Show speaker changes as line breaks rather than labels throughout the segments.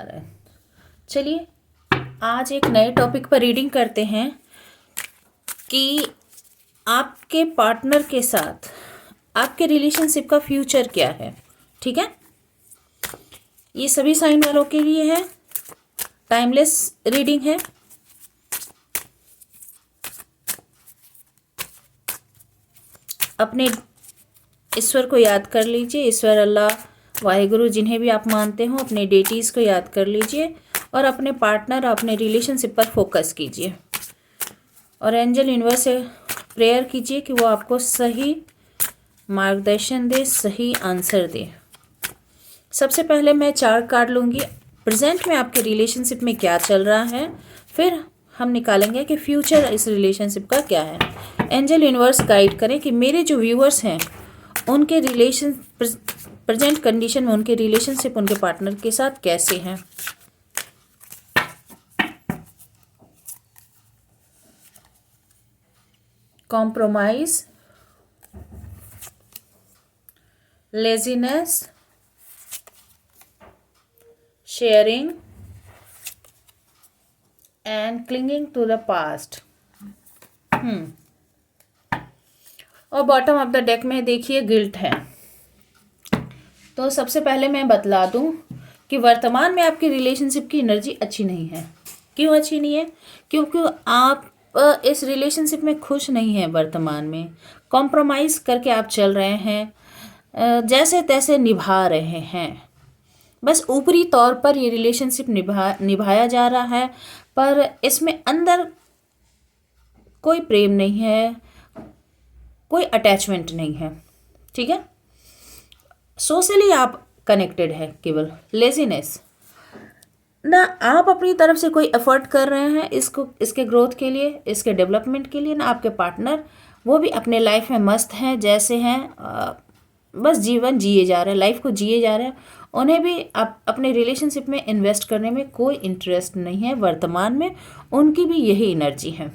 रहा है। चलिए आज एक नए टॉपिक पर रीडिंग करते हैं कि आपके पार्टनर के साथ आपके रिलेशनशिप का फ्यूचर क्या है। ठीक है, ये सभी साइन वालों के लिए है, टाइमलेस रीडिंग है। अपने ईश्वर को याद कर लीजिए, ईश्वर, अल्लाह, वाहेगुरु, जिन्हें भी आप मानते हो, अपने डेटीज़ को याद कर लीजिए और अपने पार्टनर, अपने रिलेशनशिप पर फोकस कीजिए और एंजल यूनिवर्स से प्रेयर कीजिए कि वो आपको सही मार्गदर्शन दे, सही आंसर दे। सबसे पहले मैं 4 कार्ड लूँगी, प्रेजेंट में आपके रिलेशनशिप में क्या चल रहा है, फिर हम निकालेंगे कि फ्यूचर इस रिलेशनशिप का क्या है। एंजल यूनिवर्स गाइड करें कि मेरे जो व्यूअर्स हैं उनके रिलेशन प्रेजेंट कंडीशन में उनके रिलेशनशिप उनके पार्टनर के साथ कैसे हैं। Compromise, laziness, sharing and clinging to the past. और बॉटम ऑफ द डेक में देखिए गिल्ट है। तो सबसे पहले मैं बतला दूं कि वर्तमान में आपकी रिलेशनशिप की एनर्जी अच्छी नहीं है। क्यों अच्छी नहीं है? क्योंकि आप इस रिलेशनशिप में खुश नहीं हैं। वर्तमान में कॉम्प्रोमाइज़ करके आप चल रहे हैं, जैसे तैसे निभा रहे हैं। बस ऊपरी तौर पर ये रिलेशनशिप निभाया जा रहा है, पर इसमें अंदर कोई प्रेम नहीं है, कोई अटैचमेंट नहीं है। ठीक है, सोशली आप कनेक्टेड है, केवल लेजीनेस ना। आप अपनी तरफ से कोई एफर्ट कर रहे हैं इसके ग्रोथ के लिए, इसके डेवलपमेंट के लिए ना। आपके पार्टनर वो भी अपने लाइफ में मस्त हैं, जैसे हैं, बस जीवन जिए जा रहे हैं, लाइफ को जिए जा रहे हैं। उन्हें भी आप अपने रिलेशनशिप में इन्वेस्ट करने में कोई इंटरेस्ट नहीं है। वर्तमान में उनकी भी यही एनर्जी है।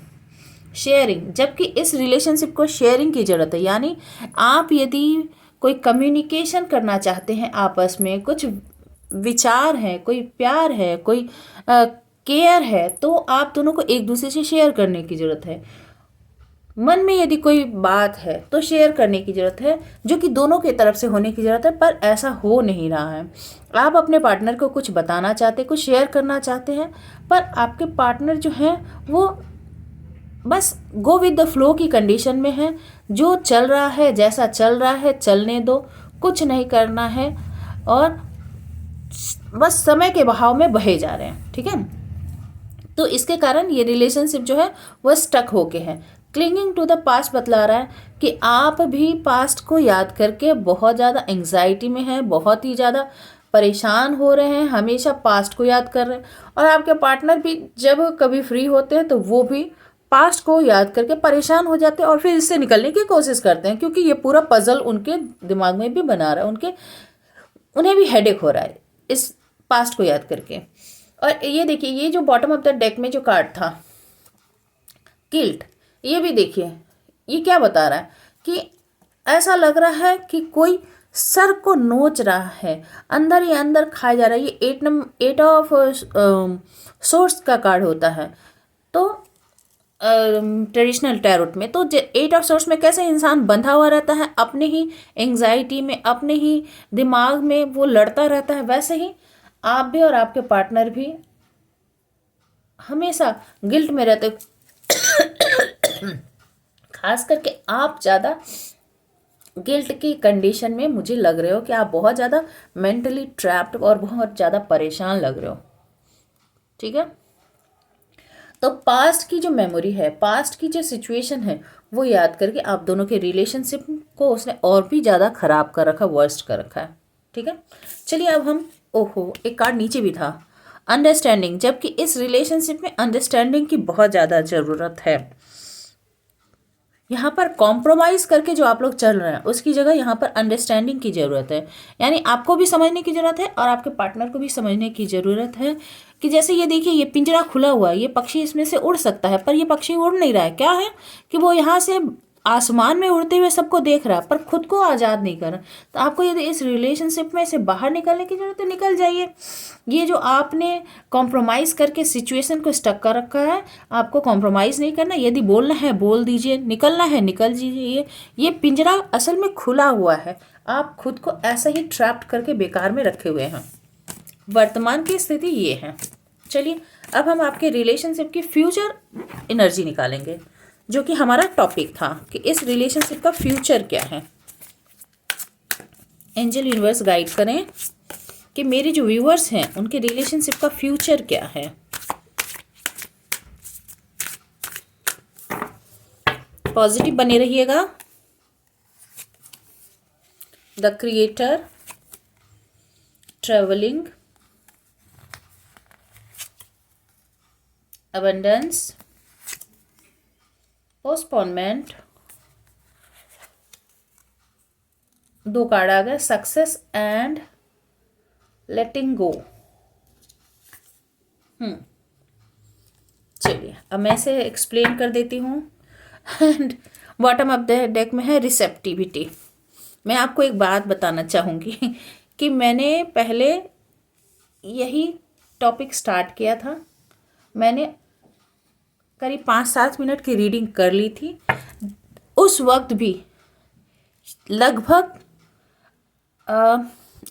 शेयरिंग, जबकि इस रिलेशनशिप को शेयरिंग की ज़रूरत है। यानी आप यदि कोई कम्युनिकेशन करना चाहते हैं, आपस में कुछ विचार है, कोई प्यार है, कोई केयर है, तो आप दोनों को एक दूसरे से शेयर करने की ज़रूरत है। मन में यदि कोई बात है तो शेयर करने की ज़रूरत है, जो कि दोनों की तरफ से होने की ज़रूरत है, पर ऐसा हो नहीं रहा है। आप अपने पार्टनर को कुछ बताना चाहते, कुछ शेयर करना चाहते हैं, पर आपके पार्टनर जो हैं वो बस गो विद द फ्लो की कंडीशन में है। जो चल रहा है, जैसा चल रहा है चलने दो, कुछ नहीं करना है और बस समय के बहाव में बहे जा रहे हैं। ठीक है, तो इसके कारण ये रिलेशनशिप जो है वो स्टक होके है। क्लिंगिंग टू द पास्ट बतला रहा है कि आप भी पास्ट को याद करके बहुत ज़्यादा एंग्जाइटी में हैं, बहुत ही ज़्यादा परेशान हो रहे हैं, हमेशा पास्ट को याद कर रहे हैं। और आपके पार्टनर भी जब कभी फ्री होते हैं तो वो भी पास्ट को याद करके परेशान हो जाते हैं और फिर इससे निकलने की कोशिश करते हैं, क्योंकि ये पूरा पजल उनके दिमाग में भी बना रहा है, उन्हें भी हेडेक हो रहा है इस पास्ट को याद करके। और ये देखिए, ये जो बॉटम ऑफ द डेक में जो कार्ड था गिल्ट, ये भी देखिए ये क्या बता रहा है कि ऐसा लग रहा है कि कोई सर को नोच रहा है, अंदर ही अंदर खाया जा रहा है। ये 8 ऑफ सोर्स का कार्ड होता है तो ट्रेडिशनल टैरोट में। तो 8 ऑफ सोर्स में कैसे इंसान बंधा हुआ रहता है अपने ही एंग्जाइटी में, अपने ही दिमाग में वो लड़ता रहता है, वैसे ही आप भी और आपके पार्टनर भी हमेशा गिल्ट में रहते। खास करके आप ज़्यादा गिल्ट की कंडीशन में मुझे लग रहे हो कि आप बहुत ज़्यादा मेंटली ट्रैप्ड और बहुत ज़्यादा परेशान लग रहे हो। ठीक है, तो पास्ट की जो मेमोरी है, पास्ट की जो सिचुएशन है, वो याद करके आप दोनों के रिलेशनशिप को उसने और भी ज़्यादा ख़राब कर रखा, वर्स्ट कर रखा है। ठीक है, चलिए अब हम, ओहो एक कार्ड नीचे भी था, अंडरस्टैंडिंग, जबकि इस रिलेशनशिप में अंडरस्टैंडिंग की बहुत ज़्यादा ज़रूरत है। यहाँ पर कॉम्प्रोमाइज़ करके जो आप लोग चल रहे हैं उसकी जगह यहाँ पर अंडरस्टैंडिंग की ज़रूरत है। यानी आपको भी समझने की ज़रूरत है और आपके पार्टनर को भी समझने की ज़रूरत है कि जैसे ये देखिए, ये पिंजरा खुला हुआ है, ये पक्षी इसमें से उड़ सकता है, पर ये पक्षी उड़ नहीं रहा है। क्या है कि वो यहाँ से आसमान में उड़ते हुए सबको देख रहा है पर खुद को आज़ाद नहीं कर रहा। तो आपको यदि इस रिलेशनशिप में से बाहर निकलने की जरूरत है, निकल जाइए। ये जो आपने कॉम्प्रोमाइज़ करके सिचुएशन को स्टक कर रखा है, आपको कॉम्प्रोमाइज़ नहीं करना। यदि बोलना है बोल दीजिए, निकलना है निकल दीजिए। ये पिंजरा असल में खुला हुआ है, आप खुद को ऐसा ही ट्रैप्ड करके बेकार में रखे हुए हैं। वर्तमान की स्थिति ये है। चलिए अब हम आपके रिलेशनशिप की फ्यूचर एनर्जी निकालेंगे, जो कि हमारा टॉपिक था कि इस रिलेशनशिप का फ्यूचर क्या है। एंजल यूनिवर्स गाइड करें कि मेरे जो व्यूअर्स हैं उनके रिलेशनशिप का फ्यूचर क्या है। पॉजिटिव बने रहिएगा। The creator, travelling, abundance, postponement, 2 card आ गए, सक्सेस एंड लेटिंग गो। चलिए अब मैं इसे एक्सप्लेन कर देती हूँ। And bottom of the deck में है रिसेप्टिविटी। मैं आपको एक बात बताना चाहूँगी कि मैंने पहले यही टॉपिक स्टार्ट किया था। मैंने करीब 5-7 मिनट की रीडिंग कर ली थी। उस वक्त भी लगभग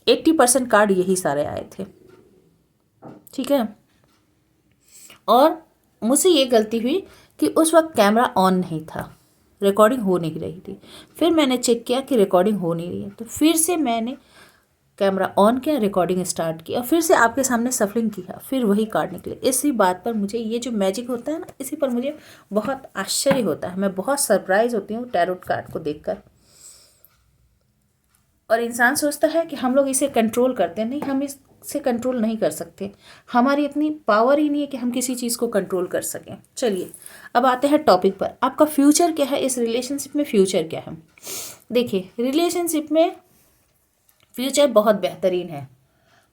80% कार्ड यही सारे आए थे, ठीक है। और मुझसे ये गलती हुई कि उस वक्त कैमरा ऑन नहीं था, रिकॉर्डिंग हो नहीं रही थी। फिर मैंने चेक किया कि रिकॉर्डिंग हो नहीं रही है, तो फिर से मैंने कैमरा ऑन किया, रिकॉर्डिंग स्टार्ट किया, फिर से आपके सामने सफलिंग किया, फिर वही कार्ड निकले। इसी बात पर मुझे ये जो मैजिक होता है ना, इसी पर मुझे बहुत आश्चर्य होता है। मैं बहुत सरप्राइज होती हूँ टैरोट कार्ड को देखकर। और इंसान सोचता है कि हम लोग इसे कंट्रोल करते हैं, नहीं, हम इससे कंट्रोल नहीं कर सकते। हमारी इतनी पावर ही नहीं है कि हम किसी चीज़ को कंट्रोल कर सकें। चलिए अब आते हैं टॉपिक पर। आपका फ्यूचर क्या है, इस रिलेशनशिप में फ्यूचर क्या है। देखिए रिलेशनशिप में फ्यूचर बहुत बेहतरीन है,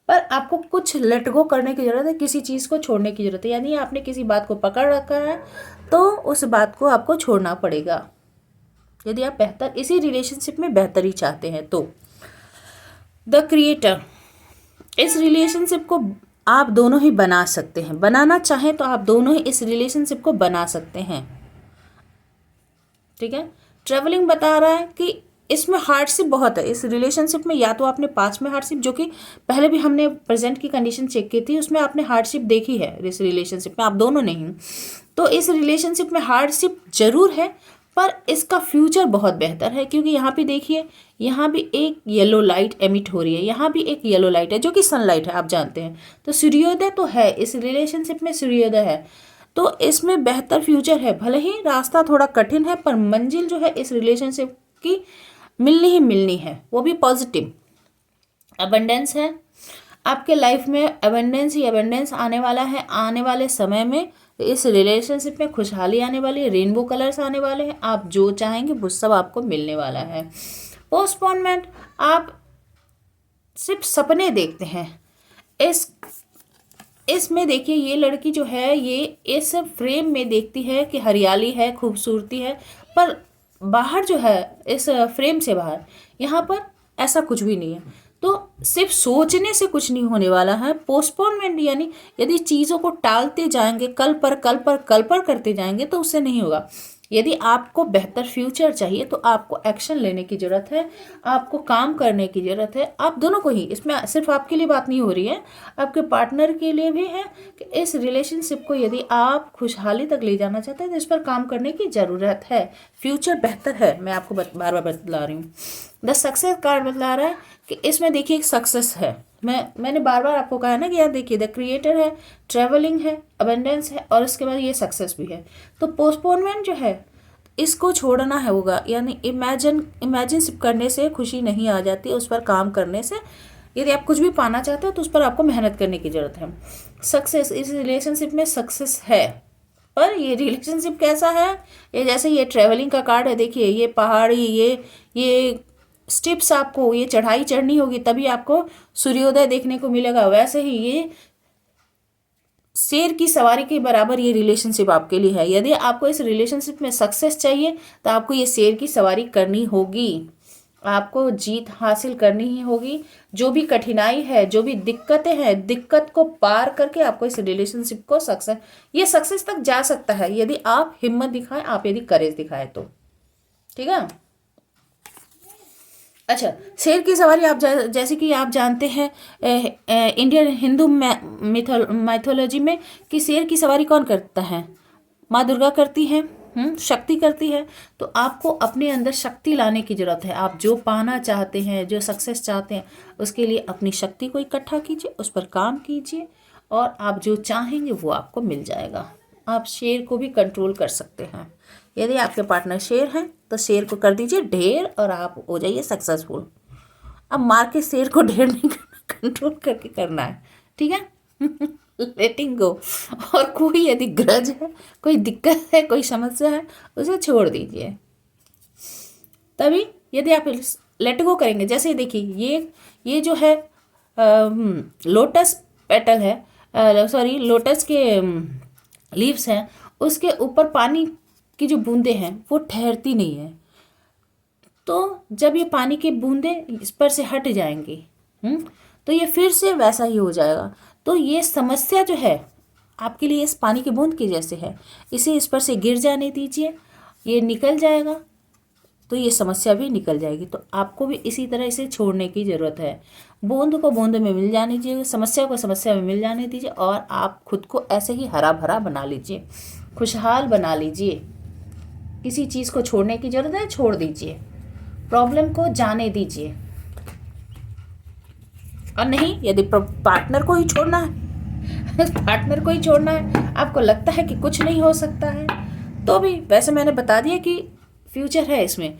पर आपको कुछ लेट गो करने की ज़रूरत है, किसी चीज़ को छोड़ने की ज़रूरत है। यानी आपने किसी बात को पकड़ रखा है तो उस बात को आपको छोड़ना पड़ेगा, यदि आप बेहतर इसी रिलेशनशिप में बेहतरी चाहते हैं तो। द क्रिएटर, इस रिलेशनशिप को आप दोनों ही बना सकते हैं। बनाना चाहें तो आप दोनों ही इस रिलेशनशिप को बना सकते हैं, ठीक है। ट्रेवलिंग बता रहा है कि इसमें हार्डशिप बहुत है इस रिलेशनशिप में। या तो आपने पास्ट में हार्डशिप, जो कि पहले भी हमने प्रेजेंट की कंडीशन चेक की थी, उसमें आपने हार्डशिप देखी है इस रिलेशनशिप में, आप दोनों नहीं। तो इस रिलेशनशिप में हार्डशिप जरूर है, पर इसका फ्यूचर बहुत बेहतर है। क्योंकि यहाँ पे देखिए, यहाँ भी एक येलो लाइट एमिट हो रही है, यहाँ भी एक येलो लाइट है जो कि सनलाइट है, आप जानते हैं। तो सूर्योदय तो है इस रिलेशनशिप में, सूर्योदय है, तो इसमें बेहतर फ्यूचर है। भले ही रास्ता थोड़ा कठिन है, पर मंजिल जो है इस रिलेशनशिप की मिलनी ही मिलनी है, वो भी पॉजिटिव। अबंडेंस है आपके लाइफ में, अबंडेंस ही अबंडेंस आने वाला है। आने वाले समय में इस रिलेशनशिप में खुशहाली आने वाली है, रेनबो कलर्स आने वाले हैं, आप जो चाहेंगे वो सब आपको मिलने वाला है। पोस्टपोनमेंट, आप सिर्फ सपने देखते हैं। इसमें देखिए ये लड़की जो है ये इस फ्रेम में देखती है कि हरियाली है, खूबसूरती है, पर बाहर जो है इस फ्रेम से बाहर यहाँ पर ऐसा कुछ भी नहीं है। तो सिर्फ सोचने से कुछ नहीं होने वाला है। पोस्टपोनमेंट यानी यदि चीज़ों को टालते जाएंगे, कल पर कल पर कल पर करते जाएंगे तो उससे नहीं होगा। यदि आपको बेहतर फ्यूचर चाहिए तो आपको एक्शन लेने की ज़रूरत है, आपको काम करने की ज़रूरत है। आप दोनों को ही, इसमें सिर्फ आपके लिए बात नहीं हो रही है, आपके पार्टनर के लिए भी है कि इस रिलेशनशिप को यदि आप खुशहाली तक ले जाना चाहते हैं तो इस पर काम करने की ज़रूरत है। फ्यूचर बेहतर है, मैं आपको बार बार बतला रही हूँ। द सक्सेस कार्ड बतला रहा है कि इसमें देखिए एक सक्सेस है। मैंने बार बार आपको कहा ना कि यार देखिए द क्रिएटर है, ट्रेवलिंग है, अबंडेंस है, और उसके बाद ये सक्सेस भी है। तो पोस्टपोनमेंट जो है इसको छोड़ना है होगा, यानी इमेजिन करने से खुशी नहीं आ जाती, उस पर काम करने से। यदि आप कुछ भी पाना चाहते हो तो उस पर आपको मेहनत करने की ज़रूरत है। सक्सेस, इस रिलेशनशिप में सक्सेस है, पर ये रिलेशनशिप कैसा है, ये जैसे ये ट्रेवलिंग का कार्ड है, देखिए ये पहाड़ी, ये स्टेप्स, आपको ये चढ़ाई चढ़नी होगी तभी आपको सूर्योदय देखने को मिलेगा। वैसे ही ये शेर की सवारी के बराबर ये रिलेशनशिप आपके लिए है। यदि आपको इस रिलेशनशिप में सक्सेस चाहिए तो आपको ये शेर की सवारी करनी होगी, आपको जीत हासिल करनी ही होगी। जो भी कठिनाई है, जो भी दिक्कतें हैं, दिक्कत को पार करके आपको इस रिलेशनशिप को सक्सेस तक जा सकता है, यदि आप हिम्मत दिखाएं, आप यदि करेज दिखाएं तो। ठीक है। अच्छा, शेर की सवारी आप जैसे कि आप जानते हैं इंडियन हिंदू मैथोलॉजी में कि शेर की सवारी कौन करता है? माँ दुर्गा करती है, शक्ति करती है। तो आपको अपने अंदर शक्ति लाने की जरूरत है। आप जो पाना चाहते हैं, जो सक्सेस चाहते हैं, उसके लिए अपनी शक्ति को इकट्ठा कीजिए, उस पर काम कीजिए और आप जो चाहेंगे वो आपको मिल जाएगा। आप शेर को भी कंट्रोल कर सकते हैं। यदि आपके पार्टनर शेर हैं तो शेर को कर दीजिए ढेर और आप हो जाइए सक्सेसफुल। अब मार के शेर को ढेर नहीं करना, कंट्रोल करके करना है। ठीक है। लेटिंग गो। और कोई यदि ग्रज है, कोई दिक्कत है, कोई समस्या है, उसे छोड़ दीजिए। तभी यदि आप लेट गो करेंगे, जैसे देखिए ये जो है लोटस पेटल है, सॉरी लोटस के लीव्स हैं, उसके ऊपर पानी की जो बूंदें हैं वो ठहरती नहीं है। तो जब ये पानी की बूंदें इस पर से हट जाएंगी तो ये फिर से वैसा ही हो जाएगा। तो ये समस्या जो है आपके लिए इस पानी की बूंद की जैसे है, इसे इस पर से गिर जाने दीजिए, ये निकल जाएगा तो ये समस्या भी निकल जाएगी। तो आपको भी इसी तरह इसे छोड़ने की ज़रूरत है। बूंद को बूंद में मिल जाने दीजिए, समस्या को समस्या में मिल जाने दीजिए और आप खुद को ऐसे ही हरा भरा बना लीजिए, खुशहाल बना लीजिए। किसी चीज़ को छोड़ने की ज़रूरत है, छोड़ दीजिए, प्रॉब्लम को जाने दीजिए। और नहीं, यदि पार्टनर को ही छोड़ना है पार्टनर को ही छोड़ना है, आपको लगता है कि कुछ नहीं हो सकता है, तो भी वैसे मैंने बता दिया कि फ्यूचर है इसमें।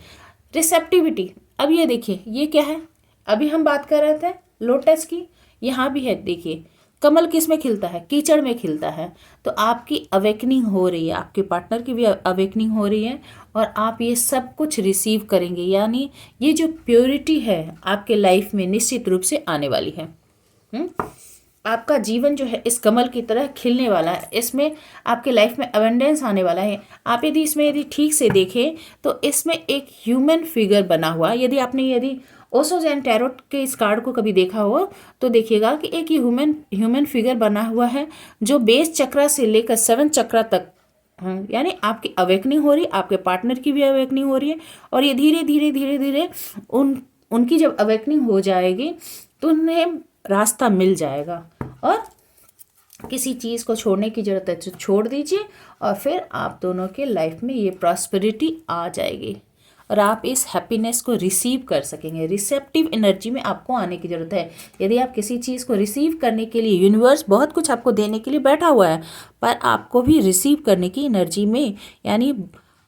रिसेप्टिविटी, अब ये देखिए ये क्या है, अभी हम बात कर रहे थे लोटस की, यहाँ भी है। देखिए कमल किस में खिलता है? कीचड़ में खिलता है। तो आपकी अवेकनिंग हो रही है, आपके पार्टनर की भी अवेकनिंग हो रही है और आप ये सब कुछ रिसीव करेंगे। यानी ये जो प्योरिटी है आपके लाइफ में निश्चित रूप से आने वाली है। आपका जीवन जो है इस कमल की तरह खिलने वाला है, इसमें आपके लाइफ में अबंडेंस आने वाला है। आप यदि ठीक से देखें तो इसमें एक ह्यूमन फिगर बना हुआ, यदि ओशो जैन टैरोट के इस कार्ड को कभी देखा हो तो देखिएगा कि एक ह्यूमन फिगर बना हुआ है जो बेस चक्रा से लेकर 7 चक्रा तक, यानी आपकी अवेकनिंग हो रही है, आपके पार्टनर की भी अवेकनिंग हो रही है। और ये धीरे धीरे उनकी जब अवेकनिंग हो जाएगी तो उन्हें रास्ता मिल जाएगा और किसी चीज़ को छोड़ने की ज़रूरत है तो छोड़ दीजिए और फिर आप दोनों के लाइफ में ये प्रॉस्पेरिटी आ जाएगी और आप इस हैप्पीनेस को रिसीव कर सकेंगे। रिसेप्टिव एनर्जी में आपको आने की ज़रूरत है। यदि आप किसी चीज़ को रिसीव करने के लिए, यूनिवर्स बहुत कुछ आपको देने के लिए बैठा हुआ है, पर आपको भी रिसीव करने की एनर्जी में, यानी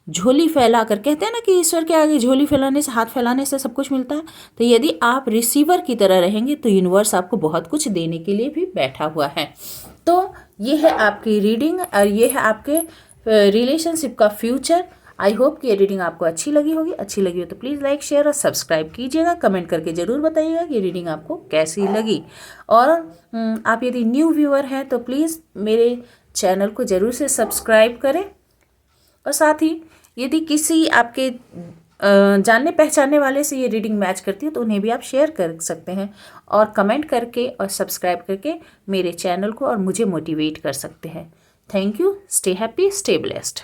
झोली फैला कर, कहते हैं ना कि ईश्वर के आगे झोली फैलाने से, हाथ फैलाने से सब कुछ मिलता है। तो यदि आप रिसीवर की तरह रहेंगे तो यूनिवर्स आपको बहुत कुछ देने के लिए भी बैठा हुआ है। तो ये है आपकी रीडिंग और ये है आपके रिलेशनशिप का फ्यूचर। आई होप कि ये रीडिंग आपको अच्छी लगी होगी। अच्छी लगी हो तो प्लीज़ लाइक, शेयर और सब्सक्राइब कीजिएगा। कमेंट करके ज़रूर बताइएगा कि ये रीडिंग आपको कैसी लगी। और आप यदि न्यू व्यूअर हैं तो प्लीज़ मेरे चैनल को ज़रूर से सब्सक्राइब करें और साथ ही यदि किसी आपके जानने पहचानने वाले से ये रीडिंग मैच करती है तो उन्हें भी आप शेयर कर सकते हैं और कमेंट करके और सब्सक्राइब करके मेरे चैनल को और मुझे मोटिवेट कर सकते हैं। Thank you. Stay happy, stay blessed.